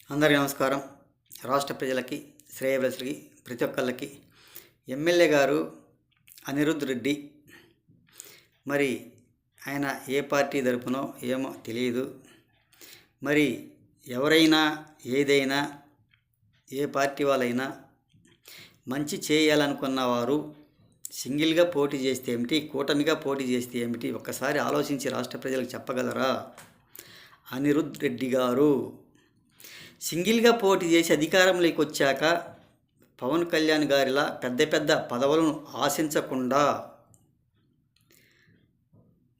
అందరికీ నమస్కారం. రాష్ట్ర ప్రజలకి, శ్రేయభిలాషులకి, ప్రతి ఒక్కళ్ళకి ఎమ్మెల్యే గారు అనిరుద్ రెడ్డి మరి ఆయన ఏ పార్టీ తరపునో ఏమో తెలియదు. మరి ఎవరైనా ఏదైనా ఏ పార్టీ వాళ్ళైనా మంచి చేయాలనుకున్న వారు సింగిల్గా పోటీ చేస్తే ఏమిటి, కూటమిగా పోటీ చేస్తే ఏమిటి, ఒక్కసారి ఆలోచించి రాష్ట్ర ప్రజలకు చెప్పగలరా? అనిరుద్ రెడ్డి గారు సింగిల్గా పోటీ చేసి అధికారంలోకి వచ్చాక పవన్ కళ్యాణ్ గారిలా పెద్ద పెద్ద పదవులను ఆశించకుండా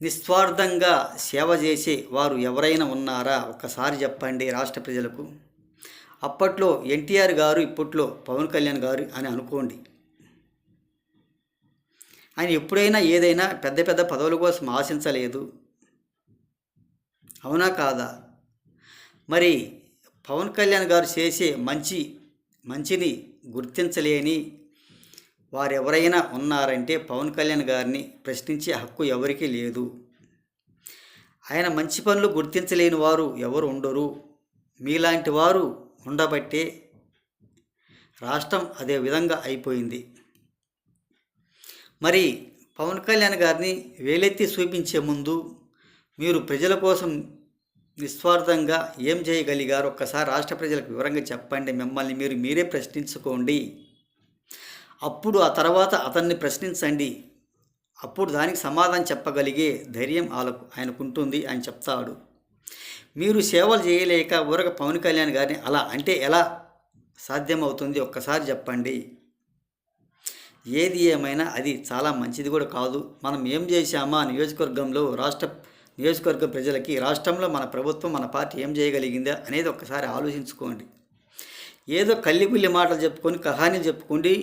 నిస్వార్థంగా సేవ చేసే వారు ఎవరైనా ఉన్నారా? ఒక్కసారి చెప్పండి రాష్ట్ర ప్రజలకు. అప్పట్లో ఎన్టీఆర్ గారు, ఇప్పట్లో పవన్ కళ్యాణ్ గారు అని అనుకోండి. ఆయన ఎప్పుడైనా ఏదైనా పెద్ద పెద్ద పదవుల కోసం ఆశించలేదు, అవునా కాదా? మరి పవన్ కళ్యాణ్ గారు చేసే మంచిని గుర్తించలేని వారు ఎవరైనా ఉన్నారంటే పవన్ కళ్యాణ్ గారిని ప్రశ్నించే హక్కు ఎవరికీ లేదు. ఆయన మంచి పనులు గుర్తించలేని వారు ఎవరు ఉండరు. మీలాంటి వారు ఉండబట్టే రాష్ట్రం అదే విధంగా అయిపోయింది. మరి పవన్ కళ్యాణ్ గారిని వేలెత్తి చూపించే ముందు మీరు ప్రజల కోసం నిస్వార్థంగా ఏం చేయగలిగారు? ఒక్కసారి రాష్ట్ర ప్రజలకు వివరంగా చెప్పండి. మిమ్మల్ని మీరే ప్రశ్నించుకోండి. అప్పుడు ఆ తర్వాత అతన్ని ప్రశ్నించండి. అప్పుడు దానికి సమాధానం చెప్పగలిగే ధైర్యం ఆయనకుంటుంది అని చెప్తాడు. మీరు సేవలు చేయలేక ఊరక పవన్ కళ్యాణ్ గారిని అలా అంటే ఎలా సాధ్యమవుతుంది? ఒక్కసారి చెప్పండి. ఏది ఏమైనా అది చాలా మంచిది కూడా కాదు. మనం ఏం చేశామా నియోజకవర్గంలో, నియోజకవర్గం ప్రజలకి, రాష్ట్రంలో మన ప్రభుత్వం, మన పార్టీ ఏం చేయగలిగిందా అనేది ఒక్కసారి ఆలోచించుకోండి. ఏదో కల్లిపుల్లి మాటలు చెప్పుకొని, కహానీలు చెప్పుకోండి,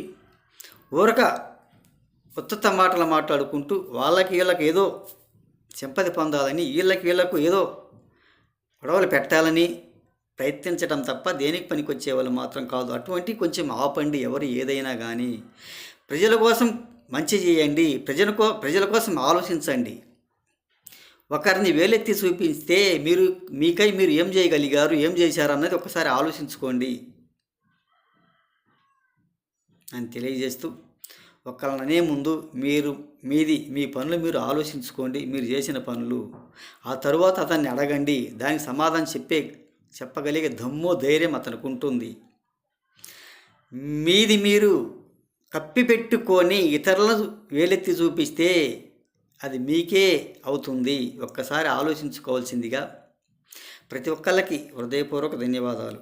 ఊరక ఉత్తత మాటలు మాట్లాడుకుంటూ వీళ్ళకి ఏదో సింపతి పొందాలని, వీళ్ళకు ఏదో గొడవలు పెట్టాలని ప్రయత్నించడం తప్ప దేనికి పనికొచ్చే వాళ్ళు మాత్రం కాదు. అటువంటి కొంచెం ఆపండి. ఎవరు ఏదైనా కానీ ప్రజల కోసం మంచి చేయండి. ప్రజల కోసం ఆలోచించండి. ఒకరిని వేలెత్తి చూపిస్తే మీరు ఏం చేయగలిగారు, ఏం చేశారు అన్నది ఒకసారి ఆలోచించుకోండి అని తెలియజేస్తూ, ఒకళ్ళనే ముందు మీ పనులు మీరు ఆలోచించుకోండి. మీరు చేసిన పనులు ఆ తరువాత అతన్ని అడగండి. దానికి సమాధానం చెప్పగలిగే దమ్ము, ధైర్యం అతనికి ఉంటుంది. మీరు కప్పిపెట్టుకొని ఇతరులను వేలెత్తి చూపిస్తే అది మీకే అవుతుంది. ఒక్కసారి ఆలోచించుకోవాల్సిందిగా ప్రతి ఒక్కళ్ళకి హృదయపూర్వక ధన్యవాదాలు.